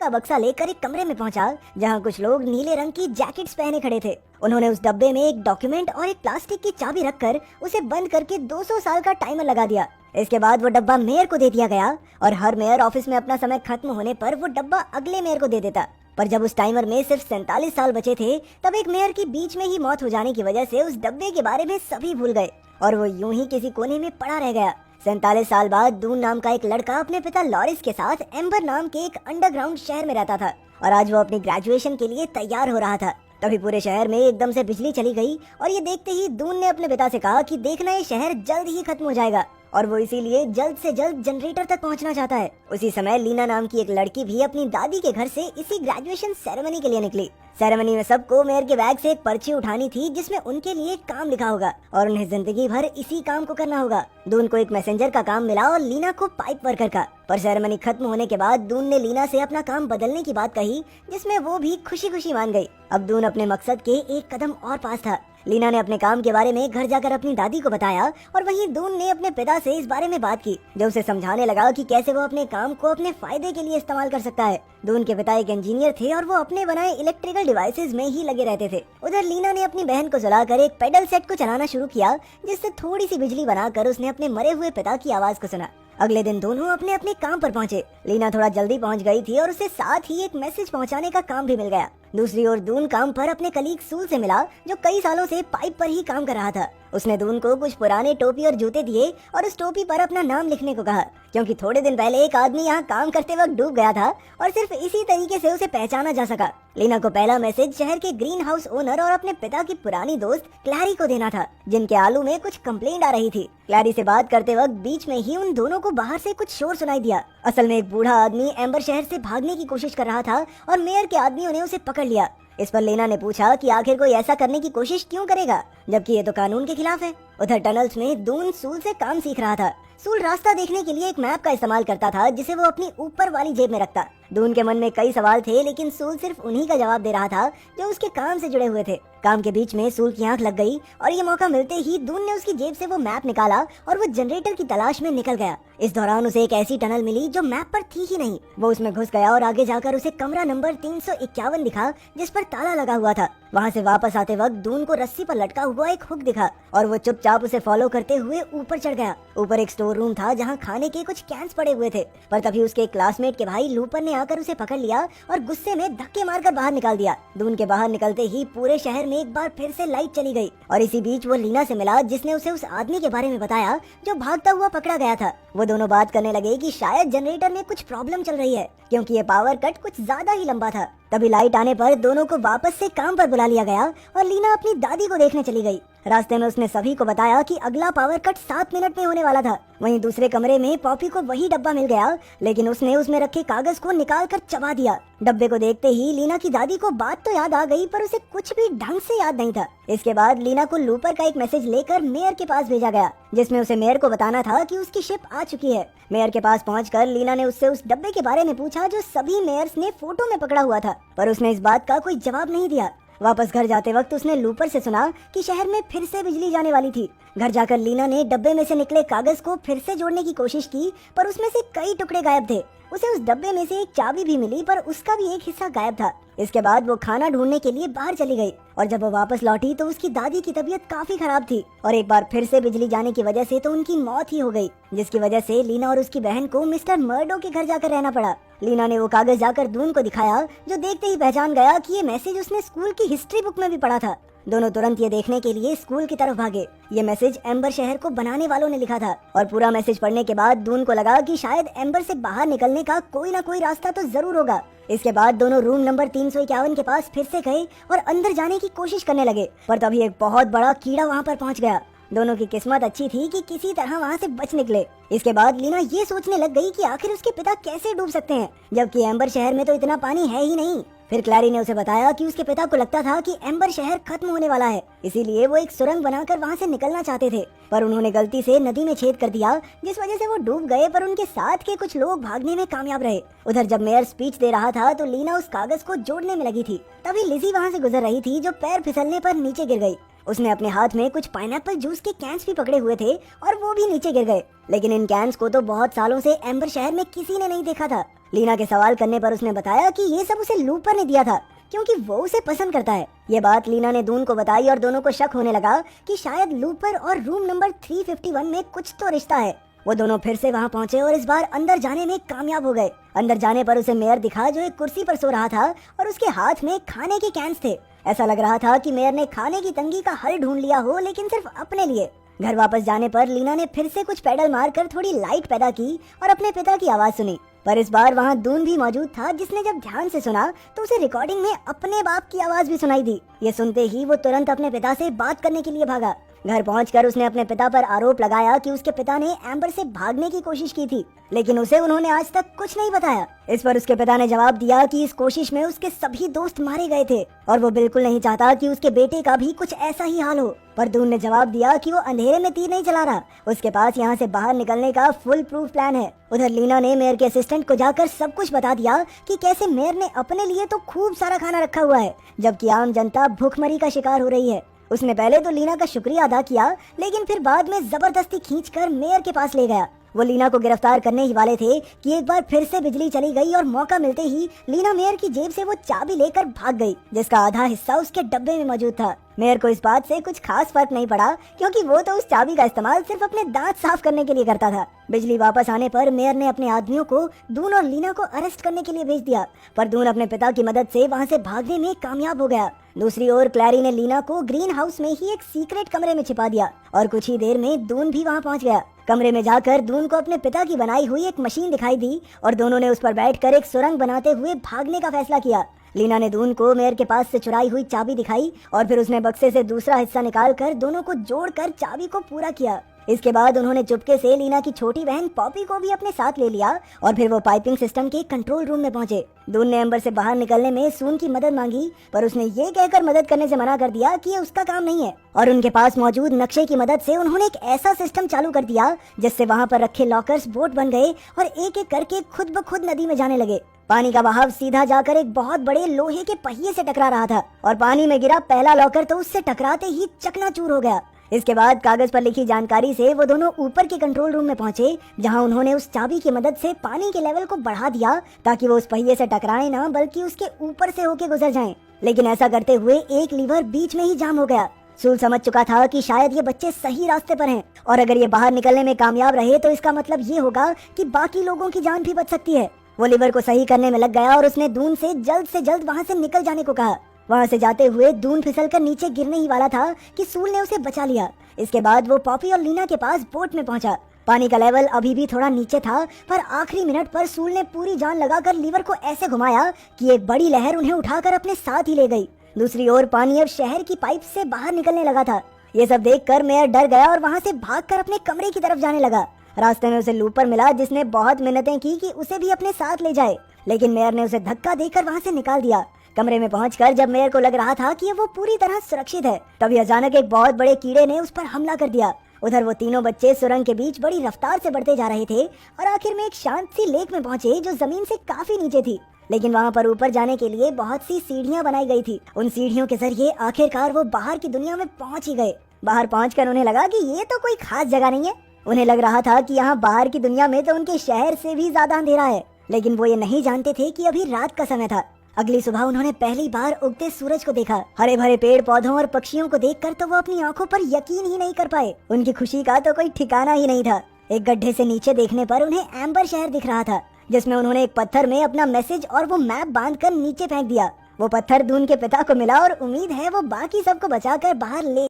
का बक्सा लेकर एक कमरे में पहुंचा जहां कुछ लोग नीले रंग की जैकेट्स पहने खड़े थे। उन्होंने उस डब्बे में एक डॉक्यूमेंट और एक प्लास्टिक की चाबी रखकर उसे बंद करके 200 साल का टाइमर लगा दिया। इसके बाद वो डब्बा मेयर को दे दिया गया और हर मेयर ऑफिस में अपना समय खत्म होने पर वो डब्बा अगले मेयर को दे देता। पर जब उस टाइमर में सिर्फ 47 साल बचे थे, तब एक मेयर की बीच में ही मौत हो जाने की वजह से उस डब्बे के बारे में सभी भूल गए और वो यूं ही किसी कोने में पड़ा रह गया। 47 साल बाद दून नाम का एक लड़का अपने पिता लॉरिस के साथ एम्बर नाम के एक अंडरग्राउंड शहर में रहता था और आज वो अपनी ग्रेजुएशन के लिए तैयार हो रहा था। तभी पूरे शहर में एकदम से बिजली चली गई और ये देखते ही दून ने अपने पिता से कहा कि देखना ये शहर जल्द ही खत्म हो जाएगा और वो इसीलिए जल्द से जल्द जनरेटर तक पहुंचना चाहता है। उसी समय लीना नाम की एक लड़की भी अपनी दादी के घर से इसी ग्रेजुएशन सेरेमनी के लिए निकली। सेरेमनी में सबको मेयर के बैग से एक पर्ची उठानी थी जिसमें उनके लिए काम लिखा होगा और उन्हें जिंदगी भर इसी काम को करना होगा। दून को एक मैसेंजर का काम मिला और लीना को पाइप वर्कर का। पर सेरेमनी खत्म होने के बाद दून ने लीना से अपना काम बदलने की बात कही, जिसमें वो भी खुशी खुशी मान गई। अब दून अपने मकसद के एक कदम और पास था। लीना ने अपने काम के बारे में घर जाकर अपनी दादी को बताया और वहीं दून ने अपने पिता से इस बारे में बात की, जो उसे समझाने लगा कि कैसे वो अपने काम को अपने फायदे के लिए इस्तेमाल कर सकता है। दून के पिता एक इंजीनियर थे और वो अपने बनाए इलेक्ट्रिकल डिवाइसेस में ही लगे रहते थे। उधर लीना ने अपनी बहन को सुलाकर एक पेडल सेट को चलाना शुरू किया, जिससे थोड़ी सी बिजली बनाकर उसने अपने मरे हुए पिता की आवाज को सुना। अगले दिन दोनों अपने अपने काम पर पहुंचे। लीना थोड़ा जल्दी पहुंच गई थी और उसे साथ ही एक मैसेज पहुंचाने का काम भी मिल गया। दूसरी ओर दून काम पर अपने कलीग सूल से मिला, जो कई सालों से पाइप पर ही काम कर रहा था। उसने दून को कुछ पुराने टोपी और जूते दिए और उस टोपी पर अपना नाम लिखने को कहा, क्योंकि थोड़े दिन पहले एक आदमी यहाँ काम करते वक्त डूब गया था और सिर्फ इसी तरीके से उसे पहचाना जा सका। लीना को पहला मैसेज शहर के ग्रीन हाउस ओनर और अपने पिता की पुरानी दोस्त क्लैरी को देना था, जिनके आलू में कुछ कंप्लेंट आ रही थी। क्लैरी से बात करते वक्त बीच में ही उन दोनों को बाहर से कुछ शोर सुनाई दिया। असल में एक बूढ़ा आदमी एम्बर शहर से भागने की कोशिश कर रहा था और मेयर के आदमियों ने उसे पकड़ लिया। इस पर लीना ने पूछा कि आखिर कोई ऐसा करने की कोशिश क्यों करेगा, जबकि ये तो कानून के खिलाफ है। उधर टनल्स में दून सूल से काम सीख रहा था। सूल रास्ता देखने के लिए एक मैप का इस्तेमाल करता था, जिसे वो अपनी ऊपर वाली जेब में रखता। दून के मन में कई सवाल थे, लेकिन सूल सिर्फ उन्हीं का जवाब दे रहा था जो उसके काम से जुड़े हुए थे। काम के बीच में सूल की आंख लग गई और ये मौका मिलते ही दून ने उसकी जेब से वो मैप निकाला और वो जनरेटर की तलाश में निकल गया। इस दौरान उसे एक ऐसी टनल मिली जो मैप पर थी ही नहीं। वो उसमें घुस गया और आगे जाकर उसे कमरा नंबर 351 दिखा, जिस पर ताला लगा हुआ था। वहाँ से वापस आते वक्त दून को रस्सी पर लटका हुआ एक हुक दिखा और वो चुपचाप उसे फॉलो करते हुए ऊपर चढ़ गया। ऊपर एक स्टोर रूम था जहाँ खाने के कुछ कैंस पड़े हुए थे, पर तभी उसके क्लासमेट के भाई लूपर ने आकर उसे पकड़ लिया और गुस्से में धक्के मारकर बाहर निकाल दिया। दून के बाहर निकलते ही पूरे शहर में एक बार फिर से लाइट चली गई और इसी बीच वो लीना से मिला, जिसने उसे उस आदमी के बारे में बताया जो भागता हुआ पकड़ा गया था। वो दोनों बात करने लगे कि शायद जनरेटर में कुछ प्रॉब्लम चल रही है, क्योंकि ये पावर कट कुछ ज्यादा ही लंबा था। तभी लाइट आने पर दोनों को वापस से काम पर बुला लिया गया और लीना अपनी दादी को देखने चली गई। रास्ते में उसने सभी को बताया कि अगला पावर कट 7 मिनट में होने वाला था। वहीं दूसरे कमरे में पॉपी को वही डब्बा मिल गया, लेकिन उसने उसमें रखे कागज को निकाल कर चबा दिया। डब्बे को देखते ही लीना की दादी को बात तो याद आ गई, पर उसे कुछ भी ढंग से याद नहीं था। इसके बाद लीना को लूपर का एक मैसेज लेकर मेयर के पास भेजा गया, जिसमें उसे मेयर को बताना था कि उसकी शिप आ चुकी है। मेयर के पास पहुंचकर लीना ने उससे उस डब्बे के बारे में पूछा जो सभी मेयर्स ने फोटो में पकड़ा हुआ था, पर उसने इस बात का कोई जवाब नहीं दिया। वापस घर जाते वक्त उसने लूपर से सुना कि शहर में फिर से बिजली जाने वाली थी। घर जाकर लीना ने डब्बे में से निकले कागज को फिर से जोड़ने की कोशिश की, पर उसमें से कई टुकड़े गायब थे। उसे उस डब्बे में से एक चाबी भी मिली, पर उसका भी एक हिस्सा गायब था। इसके बाद वो खाना ढूंढने के लिए बाहर चली गई और जब वो वापस लौटी तो उसकी दादी की तबीयत काफी खराब थी और एक बार फिर से बिजली जाने की वजह से तो उनकी मौत ही हो गई, जिसकी वजह से लीना और उसकी बहन को मिस्टर मर्डो के घर जाकर रहना पड़ा। लीना ने वो कागज जाकर दून को दिखाया, जो देखते ही पहचान गया कि ये मैसेज उसने स्कूल की हिस्ट्री बुक में भी पढ़ा था। दोनों तुरंत ये देखने के लिए स्कूल की तरफ भागे। ये मैसेज एम्बर शहर को बनाने वालों ने लिखा था और पूरा मैसेज पढ़ने के बाद दून को लगा कि शायद एम्बर से बाहर निकलने का कोई ना कोई रास्ता तो जरूर होगा। इसके बाद दोनों रूम नंबर 351 के पास फिर से गए और अंदर जाने की कोशिश करने लगे, पर तभी एक बहुत बड़ा कीड़ा वहाँ पर पहुँच गया। दोनों की किस्मत अच्छी थी कि किसी तरह वहाँ से बच निकले। इसके बाद लीना ये सोचने लग गई कि आखिर उसके पिता कैसे डूब सकते हैं, जबकि एम्बर शहर में तो इतना पानी है ही नहीं। फिर क्लैरी ने उसे बताया कि उसके पिता को लगता था कि एम्बर शहर खत्म होने वाला है, इसीलिए वो एक सुरंग बनाकर वहाँ से निकलना चाहते थे, पर उन्होंने गलती से नदी में छेद कर दिया, जिस वजह से वो डूब गए, पर उनके साथ के कुछ लोग भागने में कामयाब रहे। उधर जब मेयर स्पीच दे रहा था तो लीना उस कागज को जोड़ने में लगी थी। तभी लिजी वहाँ से गुजर रही थी, जो पैर फिसलने पर नीचे गिर गई। उसने अपने हाथ में कुछ पाइनएप्पल जूस के कैंस भी पकड़े हुए थे और वो भी नीचे गिर गए, लेकिन इन कैंस को तो बहुत सालों से एम्बर शहर में किसी ने नहीं देखा था। लीना के सवाल करने पर उसने बताया कि ये सब उसे लूपर ने दिया था क्योंकि वो उसे पसंद करता है। ये बात लीना ने दून को बताई और दोनों को शक होने लगा कि शायद लूपर और रूम नंबर 351 में कुछ तो रिश्ता है। वो दोनों फिर से वहाँ पहुँचे और इस बार अंदर जाने में कामयाब हो गए। अंदर जाने पर उसे मेयर दिखा जो एक कुर्सी पर सो रहा था और उसके हाथ में खाने के कैंस थे। ऐसा लग रहा था कि मेयर ने खाने की तंगी का हल ढूंढ लिया हो, लेकिन सिर्फ अपने लिए। घर वापस जाने पर लीना ने फिर से कुछ पेडल मारकर थोड़ी लाइट पैदा की और अपने पिता की आवाज सुनी। पर इस बार वहाँ दून भी मौजूद था, जिसने जब ध्यान से सुना तो उसे रिकॉर्डिंग में अपने बाप की आवाज भी सुनाई दी। ये सुनते ही वो तुरंत अपने पिता से बात करने के लिए भागा। घर पहुंचकर उसने अपने पिता पर आरोप लगाया कि उसके पिता ने एम्बर से भागने की कोशिश की थी, लेकिन उसे उन्होंने आज तक कुछ नहीं बताया। इस पर उसके पिता ने जवाब दिया कि इस कोशिश में उसके सभी दोस्त मारे गए थे और वो बिल्कुल नहीं चाहता कि उसके बेटे का भी कुछ ऐसा ही हाल हो। पर दून ने जवाब दिया कि वो अंधेरे में तीर नहीं चला रहा, उसके पास यहाँ से बाहर निकलने का फुल प्रूफ प्लान है। उधर लीना ने मेयर के असिस्टेंट को जाकर सब कुछ बता दिया कि कैसे मेयर ने अपने लिए तो खूब सारा खाना रखा हुआ है, जबकि आम जनता भूखमरी का शिकार हो रही है। उसने पहले तो लीना का शुक्रिया अदा किया, लेकिन फिर बाद में जबरदस्ती खींचकर मेयर के पास ले गया। वो लीना को गिरफ्तार करने ही वाले थे कि एक बार फिर से बिजली चली गई और मौका मिलते ही लीना मेयर की जेब से वो चाबी लेकर भाग गई, जिसका आधा हिस्सा उसके डब्बे में मौजूद था। मेयर को इस बात से कुछ खास फर्क नहीं पड़ा क्योंकि वो तो उस चाबी का इस्तेमाल सिर्फ अपने दांत साफ करने के लिए करता था। बिजली वापस आने पर मेयर ने अपने आदमियों को दून और लीना को अरेस्ट करने के लिए भेज दिया, पर दून अपने पिता की मदद से वहाँ से भागने में कामयाब हो गया। दूसरी ओर क्लैरी ने लीना को ग्रीन हाउस में ही एक सीक्रेट कमरे में छिपा दिया और कुछ ही देर में दून भी वहाँ पहुँच गया। कमरे में जाकर दून को अपने पिता की बनाई हुई एक मशीन दिखाई दी और दोनों ने उस पर बैठकर एक सुरंग बनाते हुए भागने का फैसला किया। लीना ने दून को मेयर के पास से चुराई हुई चाबी दिखाई और फिर उसने बक्से से दूसरा हिस्सा निकालकर दोनों को जोड़कर चाबी को पूरा किया। इसके बाद उन्होंने चुपके से लीना की छोटी बहन पॉपी को भी अपने साथ ले लिया और फिर वो पाइपिंग सिस्टम के कंट्रोल रूम में पहुंचे। दून ने एम्बर से बाहर निकलने में सून की मदद मांगी, पर उसने ये कहकर मदद करने से मना कर दिया कि ये उसका काम नहीं है और उनके पास मौजूद नक्शे की मदद से उन्होंने एक ऐसा सिस्टम चालू कर दिया जिससे वहाँ पर रखे लॉकर्स बोट बन गए और एक एक करके खुद ब खुद नदी में जाने लगे। पानी का बहाव सीधा जाकर एक बहुत बड़े लोहे के पहिए से टकरा रहा था और पानी में गिरा पहला लॉकर तो उससे टकराते ही चकनाचूर हो गया। इसके बाद कागज पर लिखी जानकारी से वो दोनों ऊपर के कंट्रोल रूम में पहुंचे, जहां उन्होंने उस चाबी की मदद से पानी के लेवल को बढ़ा दिया ताकि वो उस पहिए से टकराए ना, बल्कि उसके ऊपर से होके गुजर जाएं। लेकिन ऐसा करते हुए एक लीवर बीच में ही जाम हो गया। सूल समझ चुका था कि शायद ये बच्चे सही रास्ते पर हैं और अगर ये बाहर निकलने में कामयाब रहे तो इसका मतलब ये होगा कि बाकी लोगों की जान भी बच सकती है। वो लीवर को सही करने में लग गया और उसने दून से जल्द वहाँ से निकल जाने को कहा। वहाँ से जाते हुए दून फिसलकर नीचे गिरने ही वाला था कि सूल ने उसे बचा लिया। इसके बाद वो पॉपी और लीना के पास बोट में पहुंचा। पानी का लेवल अभी भी थोड़ा नीचे था, पर आखिरी मिनट पर सूल ने पूरी जान लगाकर लीवर को ऐसे घुमाया कि एक बड़ी लहर उन्हें उठाकर अपने साथ ही ले गई। दूसरी ओर पानी अब शहर की पाइप से बाहर निकलने लगा था। ये सब देखकर मेयर डर गया और वहाँ से भागकर अपने कमरे की तरफ जाने लगा। रास्ते में उसे लूपर मिला, जिसने बहुत मिन्नतें की कि उसे भी अपने साथ ले जाए, लेकिन मेयर ने उसे धक्का देकर वहाँ से निकाल दिया। कमरे में पहुंचकर जब मेयर को लग रहा था कि वो पूरी तरह सुरक्षित है, तभी अचानक एक बहुत बड़े कीड़े ने उस पर हमला कर दिया। उधर वो तीनों बच्चे सुरंग के बीच बड़ी रफ्तार से बढ़ते जा रहे थे और आखिर में एक शांत सी लेक में पहुंचे जो जमीन से काफी नीचे थी, लेकिन वहाँ पर ऊपर जाने के लिए बहुत सी सीढ़ियाँ बनाई गई थी। उन सीढ़ियों के जरिए आखिरकार वो बाहर की दुनिया में पहुंच ही गए। बाहर पहुंचकर उन्हें लगा कि ये तो कोई खास जगह नहीं है। उन्हें लग रहा था कि यहाँ बाहर की दुनिया में तो उनके शहर से भी ज्यादा अंधेरा है, लेकिन वो ये नहीं जानते थे कि अभी रात का समय था। अगली सुबह उन्होंने पहली बार उगते सूरज को देखा। हरे भरे पेड़ पौधों और पक्षियों को देखकर तो वो अपनी आंखों पर यकीन ही नहीं कर पाए। उनकी खुशी का तो कोई ठिकाना ही नहीं था। एक गड्ढे से नीचे देखने पर उन्हें एम्बर शहर दिख रहा था, जिसमें उन्होंने एक पत्थर में अपना मैसेज और वो मैप बांधकर नीचे फेंक दिया। वो पत्थर दून के पिता को मिला और उम्मीद है वो बाकी सबको बचाकर बाहर ले